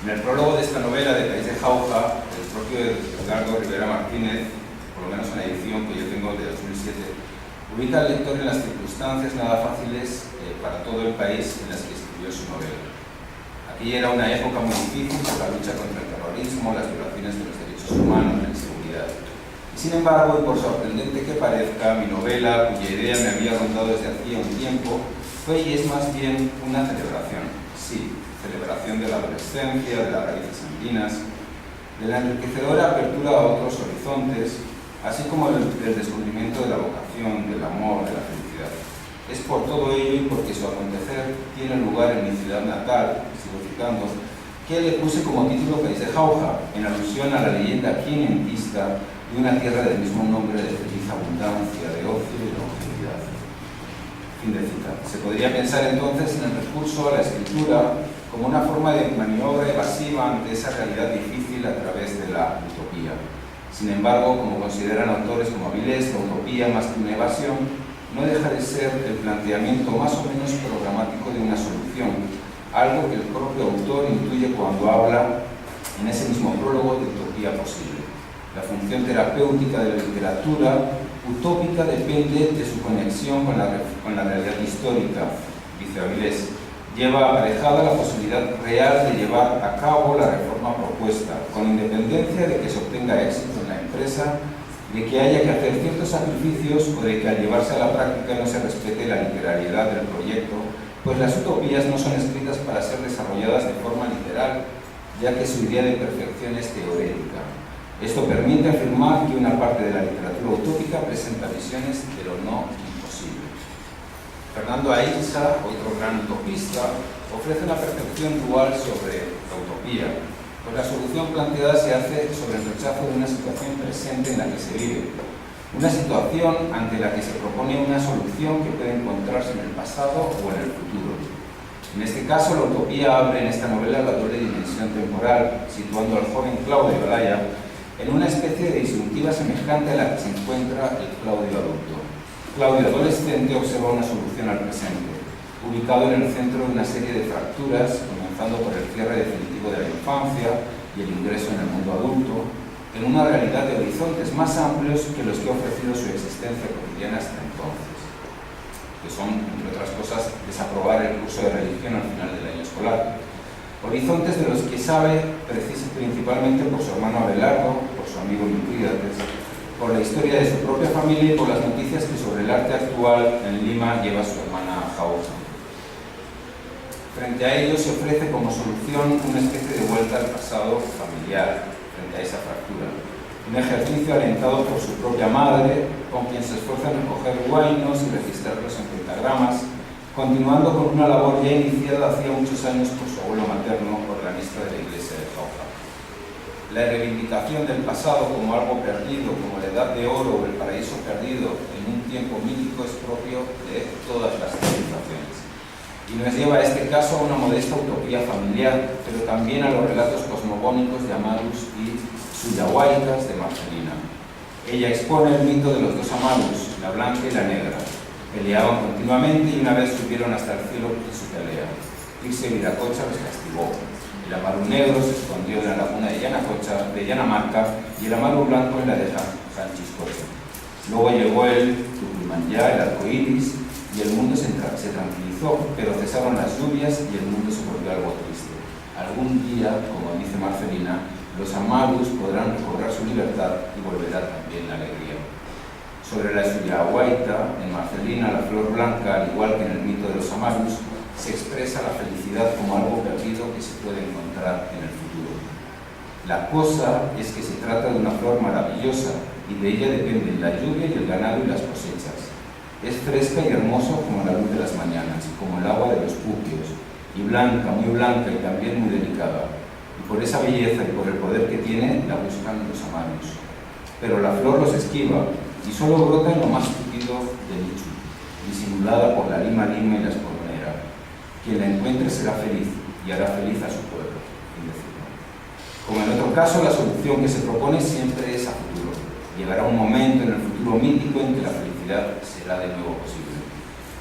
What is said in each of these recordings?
En el prólogo de esta novela de País de Jauja, el propio Edgardo Rivera Martínez, por lo menos en la edición que yo tengo de 2007, ubica al lector en las circunstancias nada fáciles para todo el país en las que escribió su novela. Aquí era una época muy difícil por la lucha contra el terrorismo, las violaciones de los derechos humanos, la inseguridad. Y sin embargo, y por sorprendente que parezca, mi novela, cuya idea me había rondado desde hacía un tiempo, fue y es más bien una celebración. Sí, celebración de la adolescencia, de las raíces andinas, de la enriquecedora apertura a otros horizontes, así como del descubrimiento de la vocación, del amor, de la felicidad. Es por todo ello y porque su acontecer tiene lugar en mi ciudad natal, sigo citando, que le puse como título País de Jauja, en alusión a la leyenda quinientista de una tierra del mismo nombre de feliz abundancia, de ocio y longevidad. Fin de cita. Se podría pensar entonces en el recurso a la escritura como una forma de maniobra evasiva ante esa realidad difícil a través de la utopía. Sin embargo, como consideran autores como Avilés, la utopía, más que una evasión, no deja de ser el planteamiento más o menos programático de una solución, algo que el propio autor intuye cuando habla en ese mismo prólogo de utopía posible. La función terapéutica de la literatura utópica depende de su conexión con la realidad histórica, dice Avilés. Lleva aparejada la posibilidad real de llevar a cabo la reforma propuesta, con independencia de que se obtenga éxito en la empresa, de que haya que hacer ciertos sacrificios o de que al llevarse a la práctica no se respete la literariedad del proyecto, pues las utopías no son escritas para ser desarrolladas de forma literal, ya que su idea de perfección es teorética. Esto permite afirmar que una parte de la literatura utópica presenta visiones de lo no imposible. Fernando Aínsa, otro gran utopista, ofrece una percepción dual sobre la utopía, pues la solución planteada se hace sobre el rechazo de una situación presente en la que se vive, una situación ante la que se propone una solución que puede encontrarse en el pasado o en el futuro. En este caso, la utopía abre en esta novela la doble dimensión temporal, situando al joven Claudio Olaya en una especie de disyuntiva semejante a la que se encuentra el Claudio adulto. Claudio adolescente observa una solución al presente, ubicado en el centro de una serie de fracturas, comenzando por el cierre definitivo de la infancia y el ingreso en el mundo adulto, en una realidad de horizontes más amplios que los que ha ofrecido su existencia cotidiana hasta entonces, que son, entre otras cosas, desaprobar el curso de religión al final del año escolar. Horizontes de los que sabe principalmente por su hermano Abelardo, por su amigo Milcrídates, por la historia de su propia familia y por las noticias que sobre el arte actual en Lima lleva su hermana Jauja. Frente a ello se ofrece como solución una especie de vuelta al pasado familiar, frente a esa fractura. Un ejercicio alentado por su propia madre, con quien se esfuerza en recoger huainos y registrarlos en pentagramas, continuando con una labor ya iniciada hacía muchos años por su abuelo materno, organista de la iglesia de Jauja. La reivindicación del pasado como algo perdido, como la edad de oro o el paraíso perdido en un tiempo mítico es propio de todas las civilizaciones. Y nos lleva a este caso a una modesta utopía familiar, pero también a los relatos cosmogónicos de Amadus y Suyahuaycas de Marcelina. Ella expone el mito de los dos Amadus, la blanca y la negra. Peleaban continuamente y una vez subieron hasta el cielo en su pelea. Tirso y Viracocha los castigó. El Amaru negro se escondió en la laguna de Yanamarca y el Amaru blanco en la de Sanchiscocha. Luego llegó el Tucumanyá, el arco iris, y el mundo se tranquilizó, pero cesaron las lluvias y el mundo se volvió algo triste. Algún día, como dice Marcelina, los Amarus podrán recobrar su libertad y volverá también la alegría. Sobre la Suyahuayta, en Marcelina, la flor blanca, al igual que en el mito de los Amarus, se expresa la felicidad como algo perdido que se puede encontrar en el futuro. La cosa es que se trata de una flor maravillosa y de ella dependen la lluvia y el ganado y las cosechas. Es fresca y hermosa como la luz de las mañanas, como el agua de los puquios, y blanca, muy blanca y también muy delicada. Y por esa belleza y por el poder que tiene, la buscan los Amarus. Pero la flor los esquiva y solo brota en lo más túpido del Ichu, disimulada por la lima y la escornera. Quien la encuentre será feliz y hará feliz a su pueblo. Como en otro caso, la solución que se propone siempre es a futuro. Llegará un momento en el futuro mítico en que la felicidad será de nuevo posible.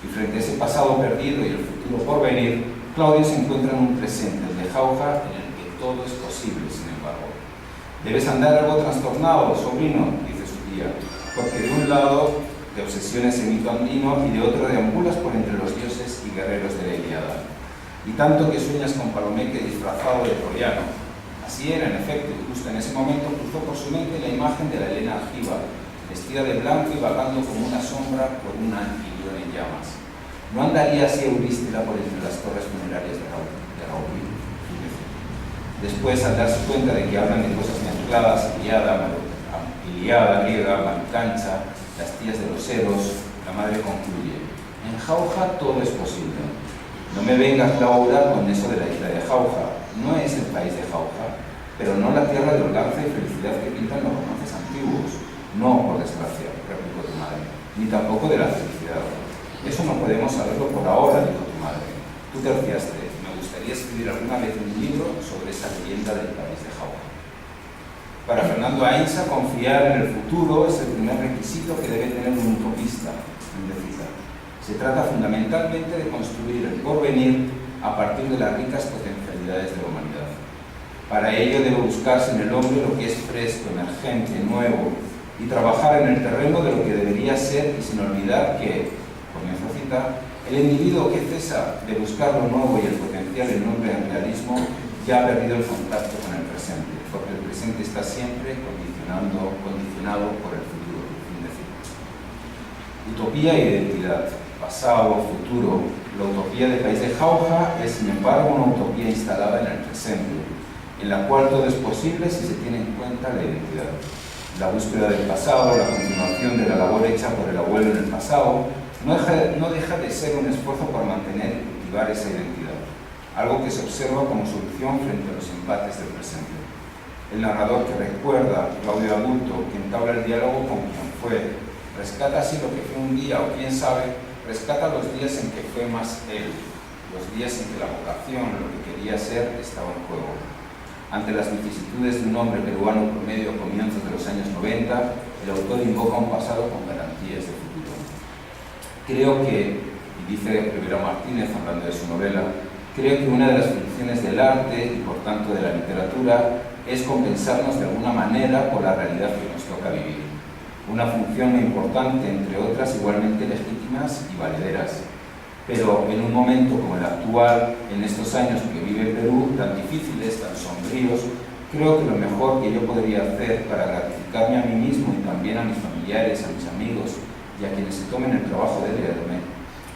Y frente a ese pasado perdido y el futuro por venir, Claudio se encuentra en un presente, el de Jauja, en el que todo es posible, sin embargo. Debes andar algo trastornado, sobrino, dice su tía, porque de un lado te obsesiones en mito andino y de otro deambulas por entre los dioses y guerreros de la Ilíada. Y tanto que sueñas con Palomeque disfrazado de troyano. Así era, en efecto, y justo en ese momento cruzó por su mente la imagen de la Helena Argiva, vestida de blanco y vagando como una sombra por un anfilión en llamas. ¿No andaría así Eurístila por entre las torres funerarias de Raúl? Después, al darse cuenta de que hablan de cosas mezcladas, Iliada griega, Malucancha, las tías de los Eros, la madre concluye: en Jauja todo es posible. No me vengas, Laura, con eso de la isla de Jauja. No es el país de Jauja, pero no la tierra de holganza y felicidad que pintan los romances antiguos. No, por desgracia, replicó tu madre, ni tampoco de la felicidad. Eso no podemos saberlo por ahora, dijo tu madre. Tú terciaste. Me gustaría escribir alguna vez un libro sobre esa leyenda del país de Jauja. Para Fernando Ainsa, confiar en el futuro es el primer requisito que debe tener un utopista, indecisa. Se trata fundamentalmente de construir el porvenir a partir de las ricas potencialidades de la humanidad. Para ello debe buscarse en el hombre lo que es fresco, emergente, nuevo, y trabajar en el terreno de lo que debería ser, y sin olvidar que, comienzo a citar, el individuo que cesa de buscar lo nuevo y el potencial en nombre del realismo ya ha perdido el contacto con el presente, porque el presente está siempre condicionado por el futuro. Fin de cita. Utopía e identidad, pasado, futuro. La utopía del país de Jauja es, sin embargo, una utopía instalada en el presente, en la cual todo es posible si se tiene en cuenta la identidad. La búsqueda del pasado, la continuación de la labor hecha por el abuelo en el pasado, no deja de ser un esfuerzo por mantener y cultivar esa identidad, algo que se observa como solución frente a los empates del presente. El narrador que recuerda, Claudio Adulto, que entabla el diálogo con quien fue, rescata así lo que fue un día, o quién sabe, rescata los días en que fue más él, los días en que la vocación, lo que quería ser, estaba en juego. Ante las vicisitudes de un hombre peruano promedio a comienzos de los años 90, el autor invoca un pasado con garantías de futuro. Creo que, y dice Rivera Martínez hablando de su novela, creo que una de las funciones del arte y por tanto de la literatura es compensarnos de alguna manera por la realidad que nos toca vivir. Una función muy importante, entre otras igualmente legítimas y valederas. Pero en un momento como el actual, en estos años que vive Perú, tan difíciles, tan sombríos, creo que lo mejor que yo podría hacer para gratificarme a mí mismo y también a mis familiares, a mis amigos y a quienes se tomen el trabajo de leerme,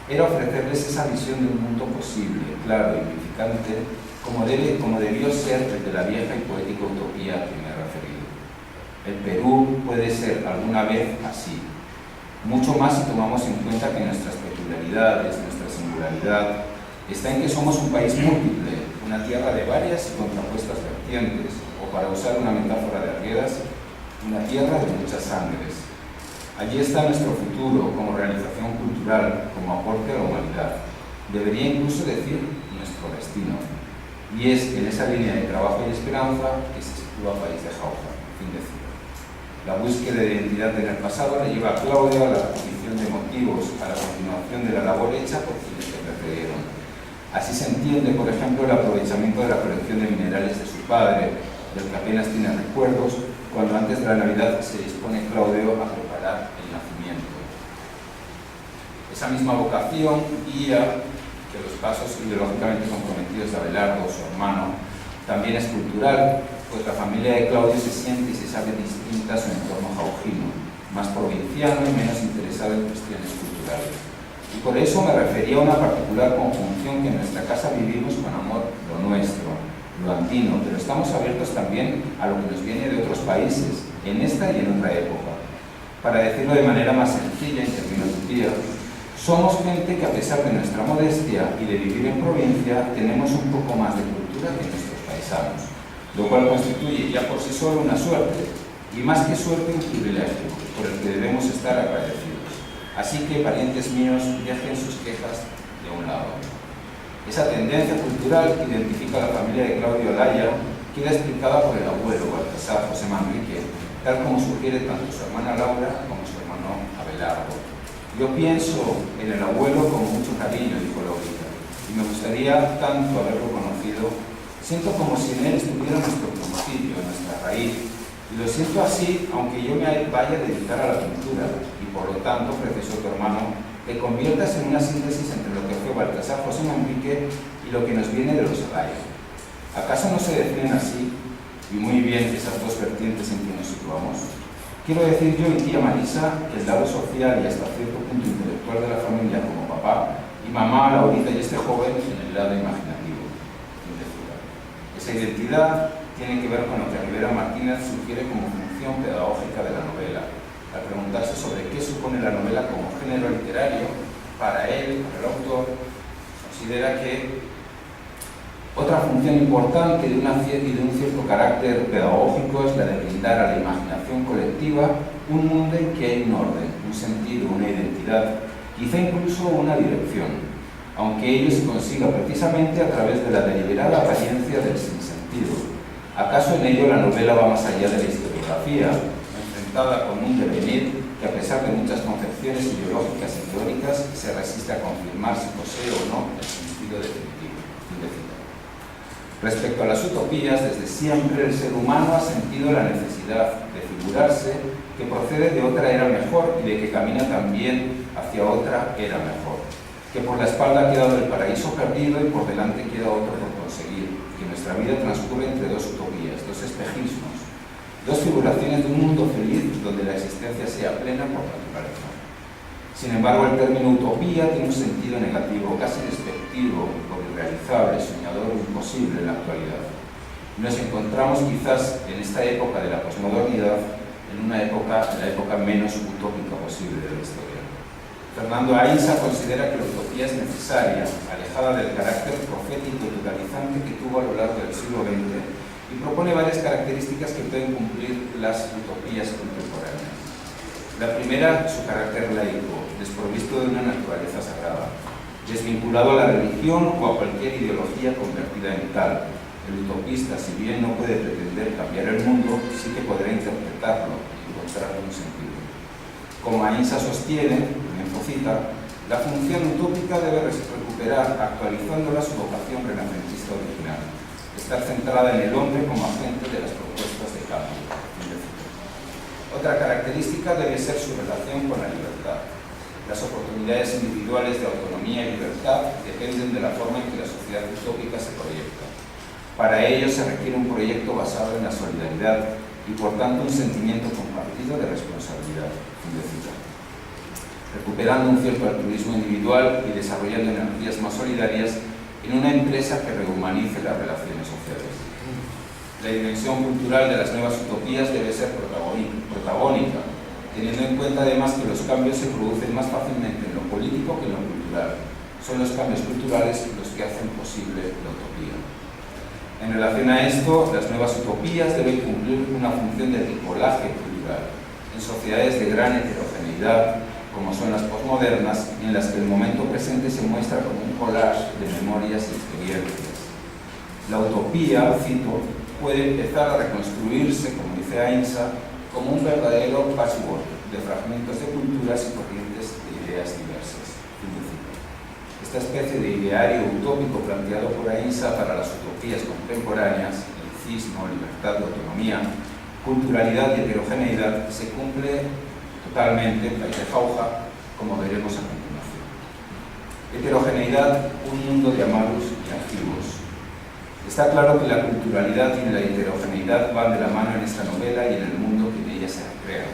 era ofrecerles esa visión de un mundo posible, claro y vivificante, como debió ser el de la vieja y poética utopía a que me he referido. El Perú puede ser alguna vez así, mucho más si tomamos en cuenta que nuestras peculiaridades, nuestra singularidad, está en que somos un país múltiple, una tierra de varias y contrapuestas vertientes, o para usar una metáfora de Arguedas, una tierra de muchas sangres. Allí está nuestro futuro como realización cultural, como aporte a la humanidad. Debería incluso decir nuestro destino. Y es en esa línea de trabajo y esperanza que se sitúa País de Jauja. Fin de cita. La búsqueda de identidad en el pasado le lleva a Claudia a la exposición de motivos, a la continuación de la labor hecha por quienes le precedieron. Así se entiende, por ejemplo, el aprovechamiento de la colección de minerales de su padre, del que apenas tiene recuerdos, cuando antes de la Navidad se dispone Claudio a preparar el nacimiento. Esa misma vocación guía que los pasos ideológicamente comprometidos de Abelardo, su hermano, también es cultural, pues la familia de Claudio se siente y se sabe distinta a su entorno jaujino, más provinciano y menos interesado en cuestiones culturales. Y por eso me refería a una particular conjunción que en nuestra casa vivimos con amor lo nuestro, lo andino, pero estamos abiertos también a lo que nos viene de otros países, en esta y en otra época. Para decirlo de manera más sencilla, en términos de día, somos gente que a pesar de nuestra modestia y de vivir en provincia, tenemos un poco más de cultura que nuestros paisanos, lo cual constituye ya por sí solo una suerte, y más que suerte un privilegio, por el que debemos estar agradecidos. Así que, parientes míos, dejen sus quejas de un lado. Esa tendencia cultural que identifica a la familia de Claudio Olaya queda explicada por el abuelo Baltasar José Manrique, tal como sugiere tanto su hermana Laura como su hermano Abelardo. Yo pienso en el abuelo con mucho cariño, dijo Laurita, y me gustaría tanto haberlo conocido Siento como si en él estuviera nuestro principio, nuestra raíz, y lo siento así, aunque yo me vaya a dedicar a la pintura, y por lo tanto, precioso tu hermano, te conviertas en una síntesis entre lo que fue Baltasar José Manrique y lo que nos viene de los Olaya. ¿Acaso no se definen así, y muy bien, esas dos vertientes en que nos situamos? Quiero decir yo y tía Marisa que el lado social y hasta cierto punto intelectual de la familia como papá y mamá, Laurita y este joven en el lado imaginativo. Esa identidad tiene que ver con lo que Rivera Martínez sugiere como función pedagógica de la novela, al preguntarse sobre qué supone la novela como género literario. Para él, para el autor, considera que otra función importante y de un cierto carácter pedagógico es la de brindar a la imaginación colectiva un mundo en que hay un orden, un sentido, una identidad, quizá incluso una dirección, aunque ello se consiga precisamente a través de la deliberada apariencia del sinsentido. ¿Acaso en ello la novela va más allá de la historiografía, enfrentada con un devenir que, a pesar de muchas concepciones ideológicas y teóricas, se resiste a confirmar si posee o no el sentido definitivo? Respecto a las utopías, desde siempre el ser humano ha sentido la necesidad de figurarse que procede de otra era mejor y de que camina también hacia otra era mejor, que por la espalda ha quedado el paraíso perdido y por delante queda otro por conseguir, que nuestra vida transcurre entre dos utopías, dos espejismos, dos figuraciones de un mundo feliz donde la existencia sea plena por naturaleza. Sin embargo, el término utopía tiene un sentido negativo, casi despectivo, por irrealizable, soñador o imposible en la actualidad. Nos encontramos quizás en esta época de la posmodernidad, en la época menos utópica posible de la historia. Fernando Aínsa considera que la utopía es necesaria, alejada del carácter profético y totalizante que tuvo a lo largo del siglo XX, y propone varias características que pueden cumplir las utopías contemporáneas. La primera, su carácter laico, desprovisto de una naturaleza sagrada, desvinculado a la religión o a cualquier ideología convertida en tal. El utopista, si bien no puede pretender cambiar el mundo, sí que podrá interpretarlo y encontrarle un sentido. Como Aínsa sostiene, cita, la función utópica debe recuperar, actualizándola, su vocación renacentista original, estar centrada en el hombre como agente de las propuestas de cambio. Otra característica debe ser su relación con la libertad. Las oportunidades individuales de autonomía y libertad dependen de la forma en que la sociedad utópica se proyecta. Para ello se requiere un proyecto basado en la solidaridad y, por tanto, un sentimiento compartido de responsabilidad. Recuperando un cierto altruismo individual y desarrollando energías más solidarias en una empresa que rehumanice las relaciones sociales. La dimensión cultural de las nuevas utopías debe ser protagónica, teniendo en cuenta además que los cambios se producen más fácilmente en lo político que en lo cultural. Son los cambios culturales los que hacen posible la utopía. En relación a esto, las nuevas utopías deben cumplir una función de tripolaje cultural en sociedades de gran heterogeneidad, como son las posmodernas, en las que el momento presente se muestra como un collage de memorias y experiencias. La utopía, cito, puede empezar a reconstruirse, como dice Aínsa, como un verdadero patchwork de fragmentos de culturas y corrientes de ideas diversas. Esta especie de ideario utópico planteado por Aínsa para las utopías contemporáneas, laicismo, libertad de autonomía, culturalidad y heterogeneidad, se cumple totalmente en País de Jauja, como veremos a continuación. Heterogeneidad, un mundo de amados y archivos. Está claro que la culturalidad y la heterogeneidad van de la mano en esta novela y en el mundo que en ella se recrea.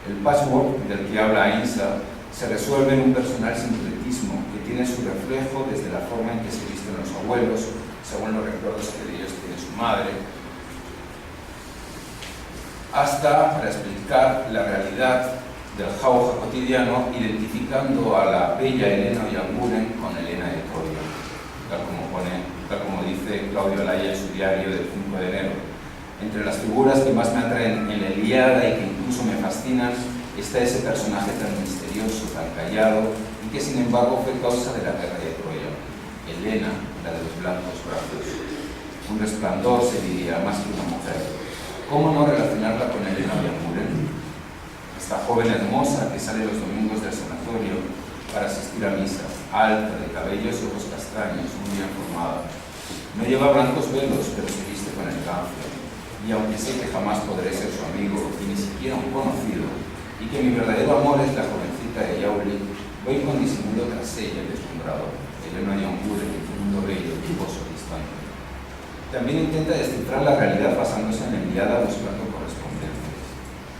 El patchwork del que habla Aínsa se resuelve en un personal sincretismo que tiene su reflejo desde la forma en que se visten los abuelos, según los recuerdos que de ellos tiene su madre, hasta para explicar la realidad del Jauja cotidiano, identificando a la bella Helena Oianguren con Helena de Troya, tal como dice Claudio Olaya en su diario del 5 de enero. Entre las figuras que más me atraen en la Ilíada y que incluso me fascinan, está ese personaje tan misterioso, tan callado, y que sin embargo fue causa de la guerra de Troya, Helena, la de los blancos brazos. Un resplandor, se diría, más que una mujer. ¿Cómo no relacionarla con Helena Oianguren? Esta joven hermosa que sale los domingos del sanatorio para asistir a misa, alta, de cabellos y ojos castaños, muy bien formada, No lleva blancos velos, pero se viste con elegancia. Y aunque sé que jamás podré ser su amigo, y ni siquiera un conocido, y que mi verdadero amor es la jovencita de Yauli, voy con disimulo tras ella, deslumbrado. Elena Youngure, en un mundo bello, lujoso, distante. También intenta descifrar la realidad basándose en la enviada buscando correspondencias.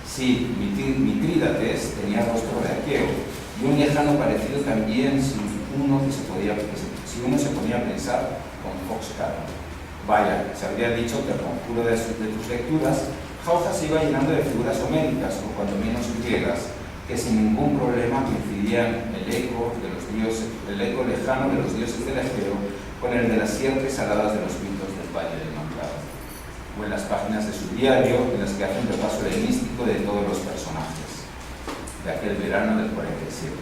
Sí, Mitrídates tenía rostro de aqueo, y un lejano parecido también si uno se ponía a pensar con Fox Caro. Vaya, se habría dicho que al conjuro de tus lecturas, Jauja se iba llenando de figuras homéricas, o cuando menos griegas, que sin ningún problema coincidían el eco lejano de los dioses del Egeo con el de las sierpes aladas de los mitos del Valle del Manglar, o en las páginas de su diario en las que hace un repaso helenístico de todos los personajes de aquel verano del 47.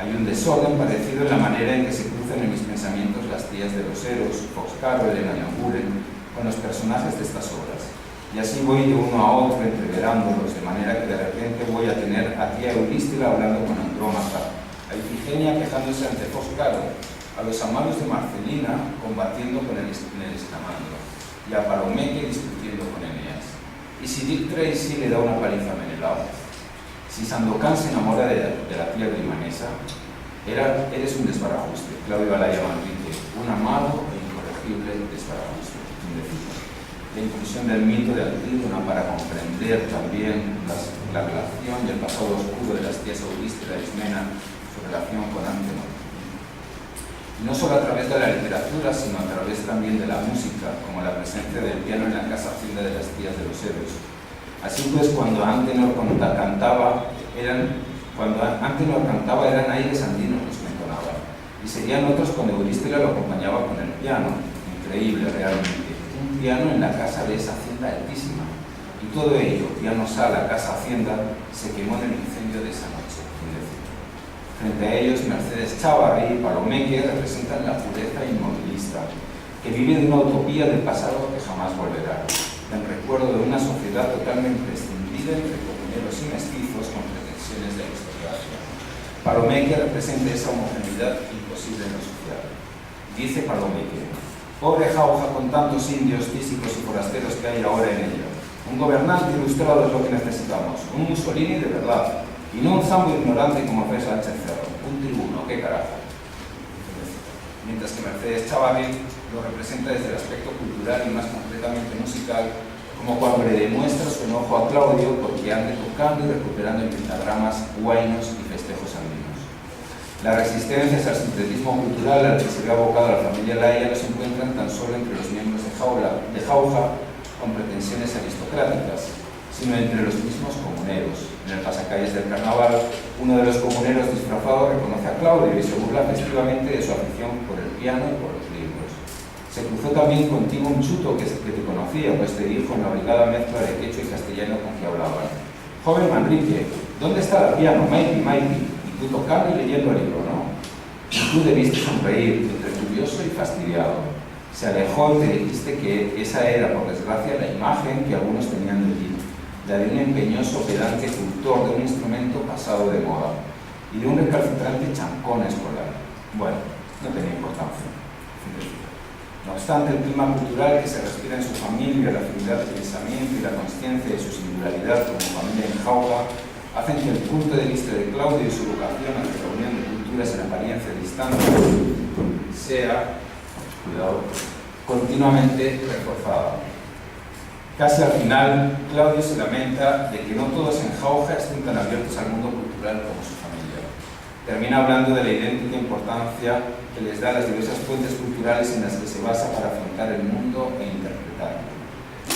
Hay un desorden parecido en la manera en que se cruzan en mis pensamientos las tías de los Eros, Foxcaro, Elena Youngure, con los personajes de estas obras. Y así voy de uno a otro entreverándolos, de manera que de repente voy a tener a tía Euristila hablando con Andrómaca, a Ifigenia quejándose ante Foxcaro, a los amados de Marcelina combatiendo con el escamando, y a Palomeque discutiendo con Eneas. Y si Dick Tracy le da una paliza a Menelao, si Sandokan se enamora de la tía grimanesa, eres un desbarajuste, Claudio Alaya Manrique, un amado e incorregible desbarajuste. La inclusión del mito de Antígona para comprender también la relación y el pasado oscuro de las tías Euristila y Ismena, su relación con Antenor. Y no solo a través de la literatura, sino a través también de la música, como la presencia del piano en la casa hacienda de las tías de los Eros. Así pues, cuando Antenor cantaba, eran aires andinos los que entonaban, y serían otros cuando Euristila lo acompañaba con el piano, increíble realmente. Un piano en la casa de esa hacienda altísima, y todo ello, piano, sala, casa, hacienda, se quemó en el incendio de esa noche. Frente a ellos, Mercedes Chávarri y Palomeque representan la pureza inmovilista, que vive de una utopía del pasado que jamás volverá, en recuerdo de una sociedad totalmente prescindida entre comuneros y mestizos con pretensiones de aristocracia. Palomeque representa esa homogeneidad imposible en lo social. Dice Palomeque: pobre Jauja con tantos indios, físicos y forasteros que hay ahora en ella. Un gobernante ilustrado es lo que necesitamos, un Mussolini de verdad, y no un zambo ignorante como fue Sánchez Cerro, un tribuno, qué carajo. Mientras que Mercedes Chávarri lo representa desde el aspecto cultural y más concretamente musical, como cuando le demuestra su enojo a Claudio porque ande tocando y recuperando en pentagramas, huaynos y festejos andinos. Las resistencias al sincretismo cultural al que se ve abocado la familia Laya no se encuentran tan solo entre los miembros de Jauja con pretensiones aristocráticas, sino entre los mismos comuneros. En el pasacalles del carnaval, uno de los comuneros disfrazados reconoce a Claudio y se burla festivamente de su afición por el piano y por los libros. Se cruzó también contigo un chuto que te conocía, pues te dijo en la obligada mezcla de quechua y castellano con que hablaban: joven Manrique, ¿dónde está el piano? Mikey, y tú tocando y leyendo el libro, ¿no? Y tú debiste sonreír, entre curioso y fastidiado. Se alejó y te dijiste que esa era, por desgracia, la imagen que algunos tenían de ti, la de un empeñoso pedante cultor de un instrumento pasado de moda y de un recalcitrante chancón escolar. Bueno, no tenía importancia. No obstante, el clima cultural que se respira en su familia, la afinidad de pensamiento y la consciencia de su singularidad como familia en Jauja, hacen que el punto de vista de Claudio y su vocación hacia la unión de culturas en apariencia distante sea, continuamente reforzada. Casi al final, Claudio se lamenta de que no todos en Jauja estén tan abiertos al mundo cultural como su familia. Termina hablando de la idéntica importancia que les da las diversas fuentes culturales en las que se basa para afrontar el mundo e interpretarlo.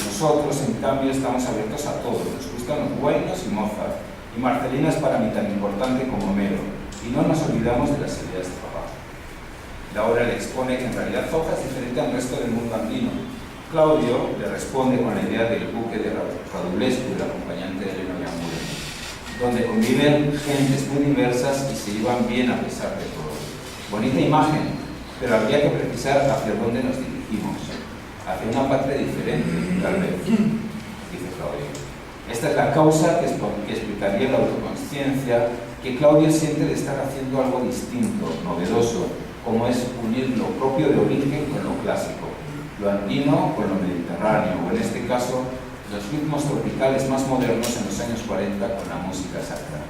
Nosotros, en cambio, estamos abiertos a todo. Nos gustan los Huaynos y Mozart, y Marcelina es para mí tan importante como Homero, y no nos olvidamos de las ideas de papá. La obra le expone que en realidad Jauja es diferente al resto del mundo andino. Claudio le responde con la idea del buque de Radulescu, el acompañante de Elena Youngure, donde conviven gentes muy diversas y se llevan bien a pesar de todo. Bonita imagen, pero habría que precisar hacia dónde nos dirigimos, hacia una patria diferente, tal vez, dice Claudio. Esta es la causa que explicaría la autoconsciencia que Claudio siente de estar haciendo algo distinto, novedoso, como es unir lo propio de origen con lo clásico. lo andino con lo mediterráneo, o en este caso, los ritmos tropicales más modernos en los años 40 con la música sacra.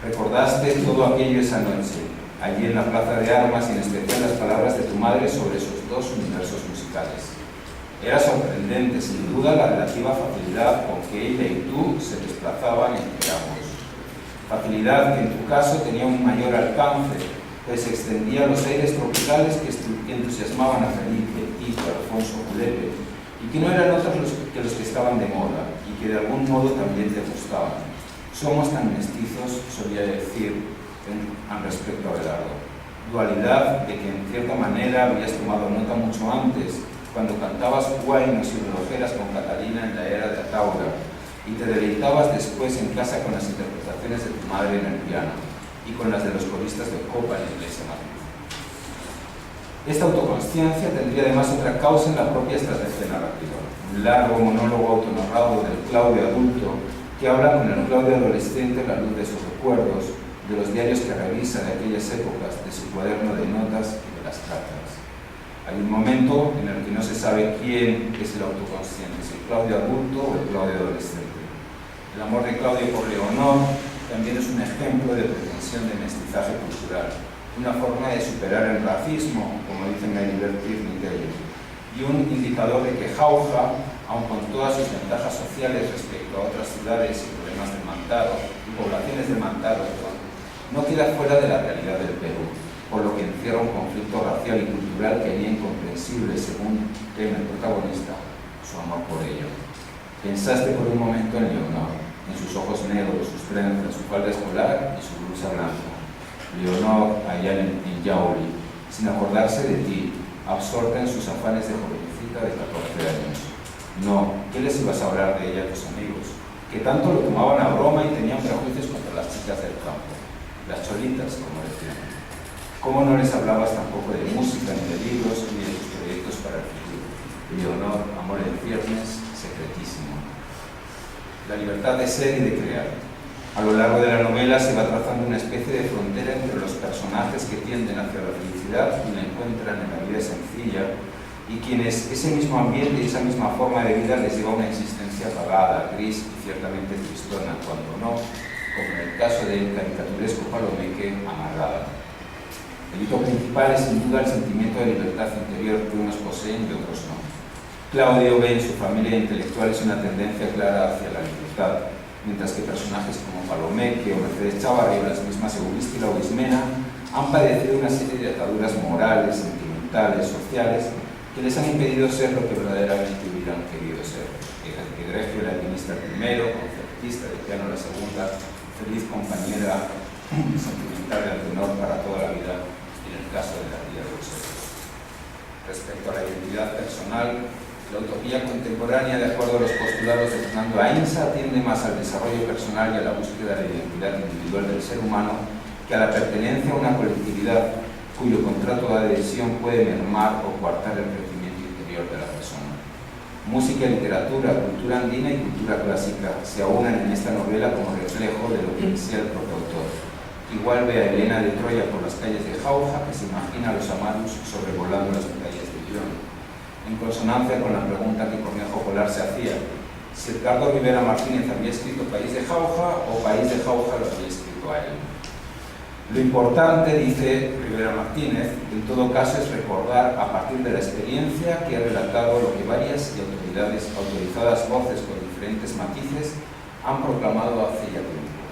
Recordaste todo aquello esa noche, allí en la Plaza de Armas, y en especial las palabras de tu madre sobre esos dos universos musicales. Era sorprendente, sin duda, la relativa facilidad con que ella y tú se desplazaban entre ambos. Facilidad que en tu caso tenía un mayor alcance, pues extendía los aires tropicales que entusiasmaban a Felipe, Tito, Alfonso, Julepe, y que no eran otros que los que estaban de moda, y que de algún modo también te gustaban. Somos tan mestizos, solía decir al respecto a Abelardo. Dualidad de que en cierta manera habías tomado nota mucho antes, cuando cantabas guainos y relojeras con Catalina en la era de Ataura, y te deleitabas después en casa con las interpretaciones de tu madre en el piano, y con las de los coristas de copa en la iglesia matriz. Esta autoconsciencia tendría además otra causa en la propia estrategia narrativa, un largo monólogo autonarrado del Claudio adulto que habla con el Claudio adolescente a la luz de sus recuerdos, de los diarios que revisa de aquellas épocas, de su cuaderno de notas y de las cartas. Hay un momento en el que no se sabe quién es el autoconsciente, si el Claudio adulto o el Claudio adolescente. El amor de Claudio por Leonor también es un ejemplo de pretensión de mestizaje cultural, una forma de superar el racismo, como dicen Maribel Pirnitelli, y un indicador de que Jauja, aun con todas sus ventajas sociales respecto a otras ciudades y problemas del Mantaro, y poblaciones del Mantaro, no queda fuera de la realidad del Perú, por lo que encierra un conflicto racial y cultural que haría incomprensible, según teme el protagonista, su amor por ello. Pensaste por un momento en Leonor, en sus ojos negros, sus trenzas, su falda escolar y su blusa blanca. Leonor, allá en Yauli, sin acordarse de ti, absorta en sus afanes de jovencita de 14 años. No, ¿qué les ibas a hablar de ella a tus amigos? Que tanto lo tomaban a broma y tenían prejuicios contra las chicas del campo, las cholitas, como decían. ¿Cómo no les hablabas tampoco de música, ni de libros, ni de tus proyectos para el futuro? Leonor, amor en ciernes, secretísimo. La libertad de ser y de crear. A lo largo de la novela se va trazando una especie de frontera entre los personajes que tienden hacia la felicidad y la encuentran en la vida sencilla, y quienes ese mismo ambiente y esa misma forma de vida les lleva a una existencia apagada, gris y ciertamente tristona, cuando no, como en el caso del caricaturesco Palomeque, amargada. El hito principal es sin duda el sentimiento de libertad interior que unos poseen y otros no. Claudio ve en su familia intelectuales una tendencia clara hacia la libertad, mientras que personajes como Palomeque o Mercedes Chavarri o las mismas Eubístila o Ismena han padecido una serie de ataduras morales, sentimentales, sociales, que les han impedido ser lo que verdaderamente hubieran querido ser. Egregio el alpinista primero, concertista de piano la segunda, feliz compañera sentimental de Antenor para toda la vida, en el caso de la tía de Eusebio. Respecto a la identidad personal, la utopía contemporánea, de acuerdo a los postulados de Fernando Ainsa, tiende más al desarrollo personal y a la búsqueda de la identidad individual del ser humano que a la pertenencia a una colectividad cuyo contrato de adhesión puede mermar o coartar el crecimiento interior de la persona. Música, literatura, cultura andina y cultura clásica se aunan en esta novela como reflejo de lo que desea el propio autor. Igual ve a Helena de Troya por las calles de Jauja, que se imagina a los amarus sobrevolando las murallas de Lyon, en consonancia con la pregunta que Cornejo Polar se hacía: si Edgardo Rivera Martínez había escrito País de Jauja o País de Jauja lo había escrito a él. Lo importante, dice Rivera Martínez, en todo caso es recordar a partir de la experiencia que ha relatado lo que varias y autorizadas voces con diferentes matices han proclamado hace ya tiempo: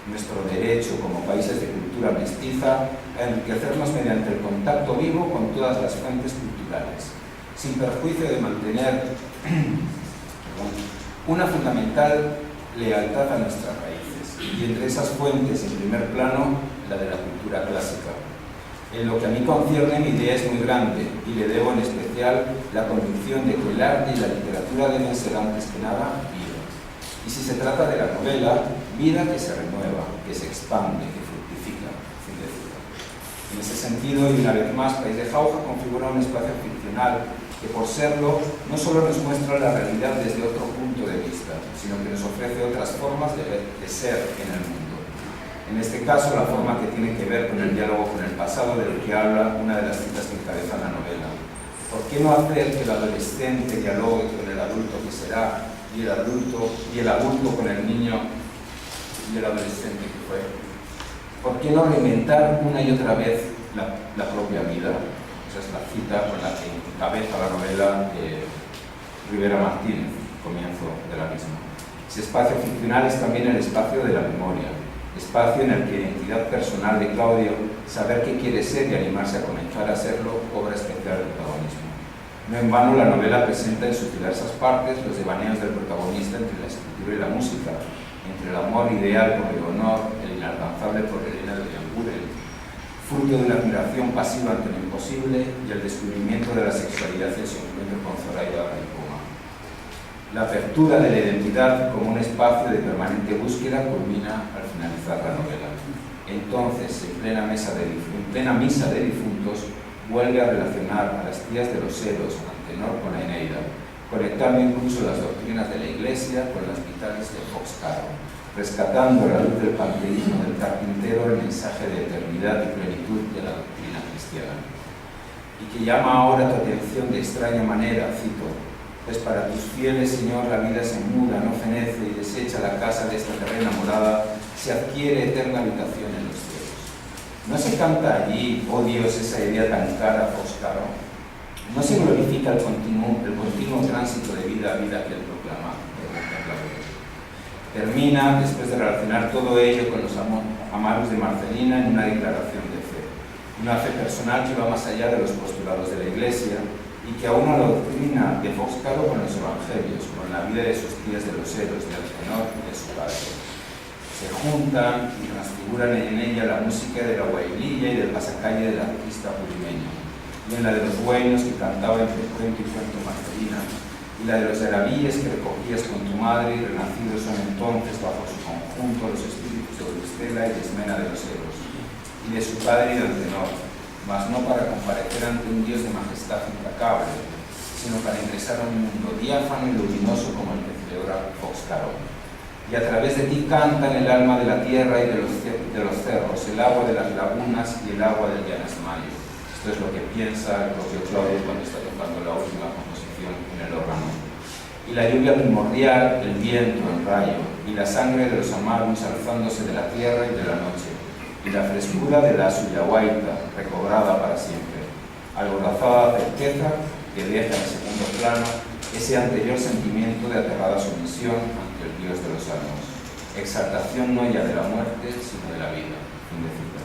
nuestro derecho como países de cultura mestiza a enriquecernos mediante el contacto vivo con todas las fuentes culturales, sin perjuicio de mantener una fundamental lealtad a nuestras raíces, y entre esas fuentes, en primer plano, la de la cultura clásica. En lo que a mí concierne, mi idea es muy grande, y le debo en especial la convicción de que el arte y la literatura deben ser antes que nada vida. Y si se trata de la novela, vida que se renueva, que se expande, que fructifica, sin decir. En ese sentido, y una vez más, País de Jauja configura un espacio ficcional que, por serlo, no solo nos muestra la realidad desde otro punto de vista, sino que nos ofrece otras formas de ser en el mundo. En este caso, la forma que tiene que ver con el diálogo con el pasado, del que habla una de las citas que encabezan la novela. ¿Por qué no hacer que el adolescente dialogue con el adulto que será y el adulto con el niño y el adolescente que fue? ¿Por qué no reinventar una y otra vez la propia vida? Esa es la cita con la que encabeza la novela Rivera Martínez, comienzo de la misma. Ese espacio ficcional es también el espacio de la memoria, espacio en el que la identidad personal de Claudio, saber qué quiere ser y animarse a comenzar a serlo, cobra especial protagonismo. No en vano la novela presenta en sus diversas partes los devaneos del protagonista entre la escritura y la música, entre el amor ideal por Leonor, el inalcanzable por Elena de Biancuren, fruto de una admiración pasiva ante lo imposible y el descubrimiento de la sexualidad y su encuentro con Zoraida Ripoma. La apertura de la identidad como un espacio de permanente búsqueda culmina al finalizar la novela. Entonces, en plena misa de difuntos, vuelve a relacionar a las tías de los Eros, Antenor con la Eneida, conectando incluso las doctrinas de la Iglesia con las vitales de Fox Caro, rescatando a la luz del panteísmo del carpintero el mensaje de eternidad y plenitud de la doctrina cristiana. Y que llama ahora tu atención de extraña manera, cito: pues para tus fieles, Señor, la vida se muda, no fenece y desecha la casa de esta terrena morada, se adquiere eterna habitación en los cielos. ¿No se canta allí, oh Dios, esa idea tan cara, Foscaro? ¿No se glorifica el continuo tránsito de vida a vida que él proclama? Termina, después de relacionar todo ello con los amaros de Marcelina, en una declaración de fe. Una fe personal que va más allá de los postulados de la Iglesia y que aúna la doctrina de Foscaro con los evangelios, con la vida de sus tías de los Eros, de Antenor y de su padre. Se juntan y transfiguran en ella la música de la guaililla y del pasacalle del artista purimeño, y en la de los buenos que cantaba entre cuento y cuento Marcelina, y la de los arabilles que recogías con tu madre, y renacidos son entonces bajo su conjunto los espíritus de Euristela y de Ismena de los Eros, y de su padre y de Antenor, mas no para comparecer ante un Dios de majestad implacable, sino para ingresar a un mundo diáfano y luminoso como el que celebra Foscaro. Y a través de ti cantan el alma de la tierra y de los cerros, el agua de las lagunas y el agua del Llanas-Mayo. Esto es lo que piensa el propio Claudio cuando está tocando la última composición en el órgano. Y la lluvia primordial, el viento, el rayo, y la sangre de los amargos alzándose de la tierra y de la noche, y la frescura de la suyahuaita, recobrada para siempre, alborozada certeza que deja en segundo plano ese anterior sentimiento de aterrada sumisión ante el Dios de los salmos. Exaltación no ya de la muerte, sino de la vida. Fin de cita.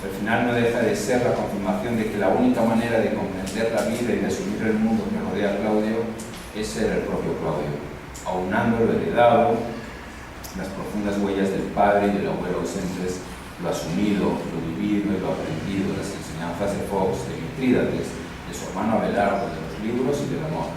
Al final no deja de ser la confirmación de que la única manera de comprender la vida y de asumir el mundo que rodea a Claudio es ser el propio Claudio, aunando lo heredado, las profundas huellas del padre y del abuelo ausentes, lo asumido, lo vivido y lo aprendido, las enseñanzas de Fox, de Mitrídates, de su hermano Abelardo, de los libros y del amor.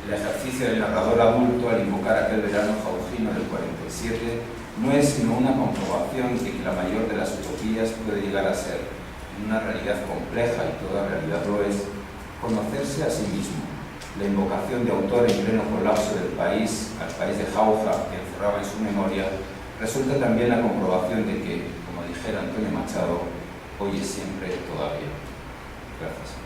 El ejercicio del narrador adulto al invocar aquel verano jaujino del 47 no es sino una comprobación de que la mayor de las utopías puede llegar a ser, en una realidad compleja y toda realidad lo es, conocerse a sí mismo. La invocación de autor en pleno colapso del país, al país de Jauja que encerraba en su memoria, resulta también la comprobación de que, como dijera Antonio Machado, hoy es siempre todavía. Gracias.